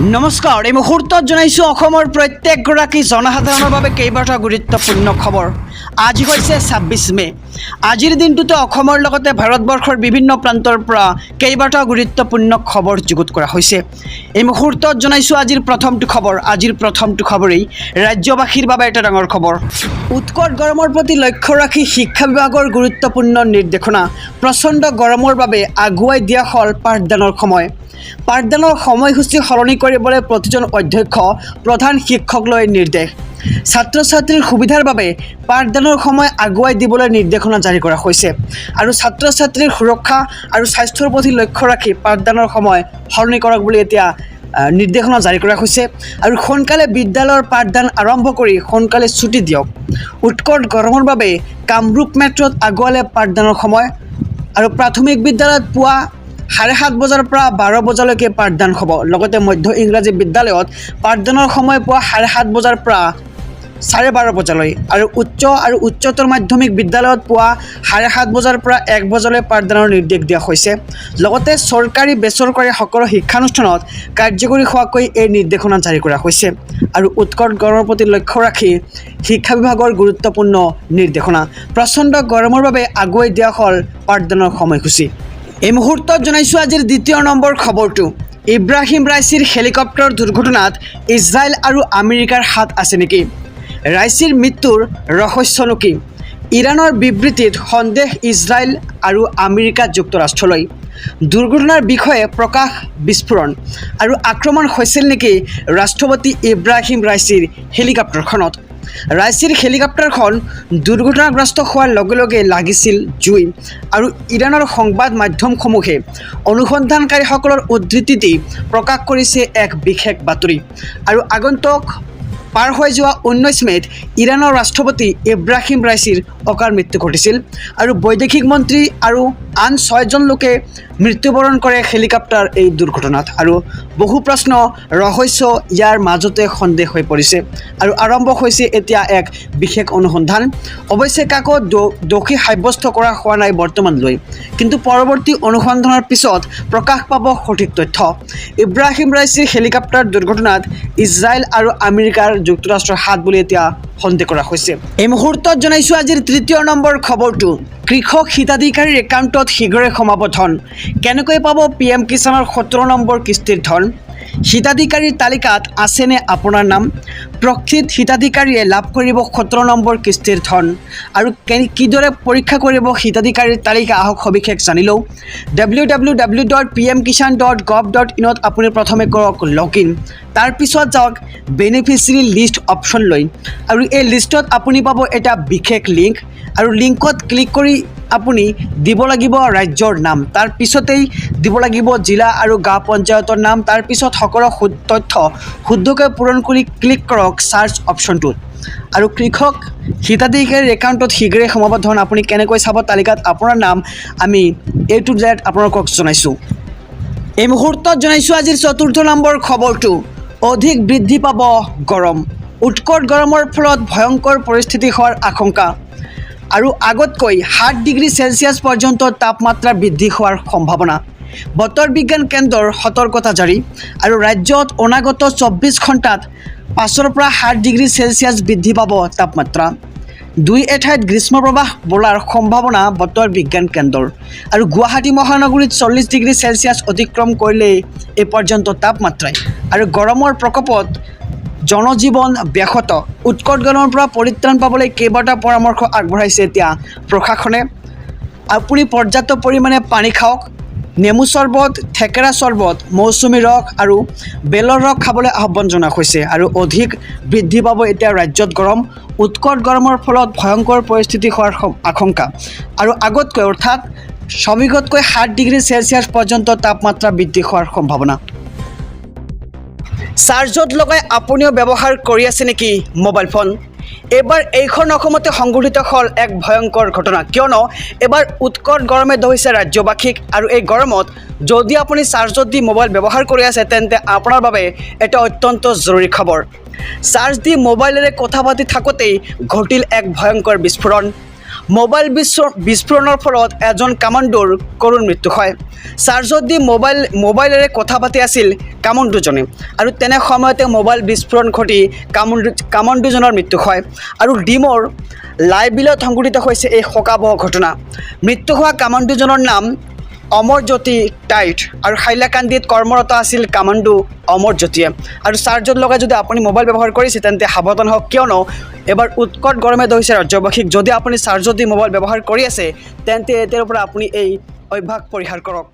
নমস্কাৰ এই মুহূৰ্তত জনাইছোঁ অসমৰ প্ৰত্যেকগৰাকী জনসাধাৰণৰ বাবে কেইবাটাও গুৰুত্বপূৰ্ণ খবৰ। আজি হৈছে ২৬ মে। আজিৰ দিনটোতে অসমৰ লগতে ভাৰতবৰ্ষৰ বিভিন্ন প্ৰান্তৰ পৰা কেইবাটাও গুৰুত্বপূৰ্ণ খবৰ যুগুত কৰা হৈছে। এই মুহূৰ্তত জনাইছোঁ আজিৰ প্ৰথমটো খবৰেই ৰাজ্যবাসীৰ বাবে এটা ডাঙৰ খবৰ। উৎকট গৰমৰ প্ৰতি লক্ষ্য ৰাখি শিক্ষা বিভাগৰ গুৰুত্বপূৰ্ণ নিৰ্দেশনা। প্ৰচণ্ড গৰমৰ বাবে আগুৱাই দিয়া হ'ল পাঠদানৰ সময়। পাঠদানৰ সময়সূচী সলনি কৰিবলৈ প্ৰতিজন অধ্যক্ষ প্ৰধান শিক্ষকলৈ নিৰ্দেশ। ছাত্ৰ ছাত্ৰীৰ সুবিধাৰ বাবে পাঠদানৰ সময় আগুৱাই দিবলৈ নিৰ্দেশনা জাৰি কৰা হৈছে আৰু ছাত্ৰ ছাত্ৰীৰ সুৰক্ষা আৰু স্বাস্থ্যৰ প্ৰতি লক্ষ্য ৰাখি পাঠদানৰ সময় সলনি কৰক বুলি এতিয়া নিৰ্দেশনা জাৰি কৰা হৈছে আৰু সোনকালে বিদ্যালয়ৰ পাঠদান আৰম্ভ কৰি সোনকালে ছুটি দিয়ক। উৎকট গৰমৰ বাবে কামৰূপ মেট্ৰত আগুৱালে পাঠদানৰ সময় আৰু প্ৰাথমিক বিদ্যালয়ত পুৱা ৭:৩০ বজাৰ পৰা ১২ বজালৈকে পাঠদান হ'ব। লগতে মধ্য ইংৰাজী বিদ্যালয়ত পাঠদানৰ সময় পুৱা ৭:৩০ বজাৰ পৰা ১২:৩০ বজালৈ আৰু উচ্চ আৰু উচ্চতৰ মাধ্যমিক বিদ্যালয়ত পুৱা ৭:৩০ বজাৰ পৰা ১ বজালৈ পাঠদানৰ নিৰ্দেশ দিয়া হৈছে। লগতে চৰকাৰী বেচৰকাৰী সকলো শিক্ষানুষ্ঠানত কাৰ্যকৰী হোৱাকৈ এই নিৰ্দেশনা জাৰি কৰা হৈছে আৰু উৎকট গৰমৰ প্ৰতি লক্ষ্য ৰাখি শিক্ষা বিভাগৰ গুৰুত্বপূৰ্ণ নিৰ্দেশনা। প্ৰচণ্ড গৰমৰ বাবে আগুৱাই দিয়া হ'ল পাঠদানৰ সময়সূচী। এই মুহূৰ্তত জনাইছোঁ আজিৰ দ্বিতীয় নম্বৰ খবৰটো। ইব্ৰাহিম ৰাইচিৰ হেলিকপ্টাৰ দুৰ্ঘটনাত ইজৰাইল আৰু আমেৰিকাৰ হাত আছে নেকি? ৰাইচিৰ মৃত্যুৰ ৰহস্যনো কি? ইৰাণৰ বিবৃতিত সন্দেহ ইজৰাইল আৰু আমেৰিকা যুক্তৰাষ্ট্ৰলৈ। দুৰ্ঘটনাৰ বিষয়ে প্ৰকাশ বিস্ফোৰণ আৰু আক্ৰমণ হৈছিল নেকি ৰাষ্ট্ৰপতি ইব্ৰাহিম ৰাইচিৰ হেলিকপ্টাৰখনত? ৰাইচিৰ হেলিকপ্টাৰখন দুৰ্ঘটনাগ্ৰস্ত হোৱাৰ লগে লগে লাগিছিল জুই আৰু ইৰাণৰ সংবাদ মাধ্যমসমূহে অনুসন্ধানকাৰীসকলৰ উদ্ধৃতি দি প্ৰকাশ কৰিছে এক বিশেষ বাতৰি। আৰু আগন্তুক পাৰ হৈ যোৱা ১৯ মে'ত ইৰাণৰ ৰাষ্ট্ৰপতি ইব্ৰাহিম ৰাইচিৰ অকাল মৃত্যু ঘটিছিল আৰু বৈদেশিক মন্ত্ৰী আৰু আন ৬জন লোকে মৃত্যুবৰণ কৰে হেলিকপ্টাৰ এই দুৰ্ঘটনাত। আৰু বহু প্ৰশ্ন ৰহস্য ইয়াৰ মাজতে সন্দেহ হৈ পৰিছে আৰু আৰম্ভ হৈছে এতিয়া এক বিশেষ অনুসন্ধান। অৱশ্যে কাকো দোষী সাব্যস্ত কৰা হোৱা নাই বৰ্তমানলৈ, কিন্তু পৰৱৰ্তী অনুসন্ধানৰ পিছত প্ৰকাশ পাব সঠিক তথ্য। ইব্ৰাহিম ৰাইচিৰ হেলিকপ্টাৰ দুৰ্ঘটনাত ইজৰাইল আৰু আমেৰিকাৰ যুক্তৰাষ্ট্ৰৰ হাত বুলি এতিয়া সন্দেহ কৰা হৈছে। এই মুহূৰ্তত জনাইছোঁ আজিৰ তৃতীয় নম্বৰ খবৰটো। কৃষক হিতাধিকাৰীৰ একাউণ্টত শীঘ্ৰে সোমাব ধন। কেনেকৈ পাব PM কিষাণৰ ১৭ নম্বৰ কিস্তিৰ ধন? হিতাধিকাৰীৰ তালিকাত আছেনে আপোনাৰ নাম? প্ৰকৃত হিতাধিকাৰীয়ে লাভ কৰিব ১৭ নম্বৰ কিস্তিৰ ধন আৰু কিদৰে পৰীক্ষা কৰিব হিতাধিকাৰীৰ তালিকা? আহক সবিশেষ জানি লওঁ। www.pmkishan.gov.in ত আপুনি প্ৰথমে কৰক লগইন। তাৰপিছত যাওক বেনিফিচিয়াৰী লিষ্ট অপশ্যনলৈ আৰু এই লিষ্টত আপুনি পাব এটা বিশেষ লিংক আৰু লিংকত ক্লিক কৰি আপুনি দিব লাগিব ৰাজ্যৰ নাম, তাৰপিছতেই দিব লাগিব জিলা আৰু গাঁও পঞ্চায়তৰ নাম, তাৰপিছত সকলো তথ্য শুদ্ধকৈ পূৰণ কৰি ক্লিক কৰক চাৰ্চ অপশ্যনটোত। আৰু কৃষক হিতাধিকাৰীৰ একাউণ্টত শীঘ্ৰে সোমাব ধন আপুনি কেনেকৈ চাব তালিকাত আপোনাৰ নাম আমি A to Z আপোনালোকক জনাইছোঁ। এই মুহূৰ্তত জনাইছোঁ আজিৰ চতুৰ্থ নম্বৰ খবৰটো। অধিক বৃদ্ধি পাব গৰম। উৎকট গৰমৰ ফলত ভয়ংকৰ পৰিস্থিতি হোৱাৰ আশংকা আৰু আগতকৈ ৭ ডিগ্ৰী চেলছিয়াছ পৰ্যন্ত তাপমাত্ৰা বৃদ্ধি হোৱাৰ সম্ভাৱনা। বতৰ বিজ্ঞান কেন্দ্ৰৰ সতৰ্কতা জাৰি আৰু ৰাজ্যত অনাগত ২৪ ঘণ্টাত ৫ৰ পৰা ৭ ডিগ্ৰী চেলছিয়াছ বৃদ্ধি পাব তাপমাত্ৰা। দুই এঠাইত গ্ৰীষ্মপ্ৰবাহ বোলাৰ সম্ভাৱনা বতৰ বিজ্ঞান কেন্দ্ৰৰ। আৰু গুৱাহাটী মহানগৰীত ৪০ ডিগ্ৰী চেলছিয়াছ অতিক্ৰম কৰিলে এই পৰ্যন্ত তাপমাত্ৰাই আৰু গৰমৰ প্ৰকোপত জনজীৱন ব্যাহত। উৎকট গৰমৰ পৰা পৰিত্ৰাণ পাবলৈ কেইবাটাও পৰামৰ্শ আগবঢ়াইছে এতিয়া প্ৰশাসনে। আপুনি পৰ্যাপ্ত পৰিমাণে পানী খাওক, নেমু চৰ্বত, থেকেৰা চৰ্বত, মৌচুমী ৰস আৰু বেলৰ ৰস খাবলৈ আহ্বান জনোৱা হৈছে। আৰু অধিক বৃদ্ধি পাব এতিয়া ৰাজ্যত গৰম। উৎকট গৰমৰ ফলত ভয়ংকৰ পৰিস্থিতি হোৱাৰ আশংকা আৰু আগতকৈ অৰ্থাৎ স্বাভাৱিকতকৈ ৭ ডিগ্ৰী চেলছিয়াছ পৰ্যন্ত তাপমাত্ৰা বৃদ্ধি হোৱাৰ সম্ভাৱনা। চাৰ্জত লগাই আপুনিও ব্যৱহাৰ কৰি আছে নেকি মোবাইল ফোন? এইবাৰ এইখন অসমতে সংঘটিত হ'ল এক ভয়ংকৰ ঘটনা, কিয়নো এইবাৰ উৎকট গৰমে ধৰিছে ৰাজ্যবাসীক। আৰু এই গৰমত যদি আপুনি চাৰ্জত দি মোবাইল ব্যৱহাৰ কৰি আছে তেন্তে আপোনাৰ বাবে এটা অত্যন্ত জৰুৰী খবৰ। চাৰ্জ দি মোবাইলেৰে কথা পাতি থাকোঁতেই ঘটিল এক ভয়ংকৰ বিস্ফোৰণ মোবাইল বিস্ফোৰণৰ ফলত এজন কামাণ্ডোৰ কৰুণ মৃত্যু হয়। চাৰ্জত দি মোবাইলেৰে কথা পাতি আছিল কামাণ্ডোজনে আৰু তেনে সময়তে মোবাইল বিস্ফোৰণ ঘটি কামাণ্ডোজনৰ মৃত্যু হয়। আৰু ডিমৰ লাইবিলত সংঘটিত হৈছে এই শোকাবহ ঘটনা। মৃত্যু হোৱা কামাণ্ডোজনৰ নাম অমৰজ্যোতি টাইট আৰু হাইলাকান্দিত কৰ্মৰত আছিল কামাণ্ডো অমৰজ্যোতিয়ে। আৰু চাৰ্জত লগাই যদি আপুনি মোবাইল ব্যৱহাৰ কৰিছে তেন্তে সাৱধান হওক, কিয়নো এবাৰ উৎকট গৰমে ধৰিছে ৰাজ্যবাসীক। যদি আপুনি চাৰ্জত দি মোবাইল ব্যৱহাৰ কৰি আছে তেন্তে এতিয়াৰ পৰা আপুনি এই অভ্যাস পৰিহাৰ কৰক।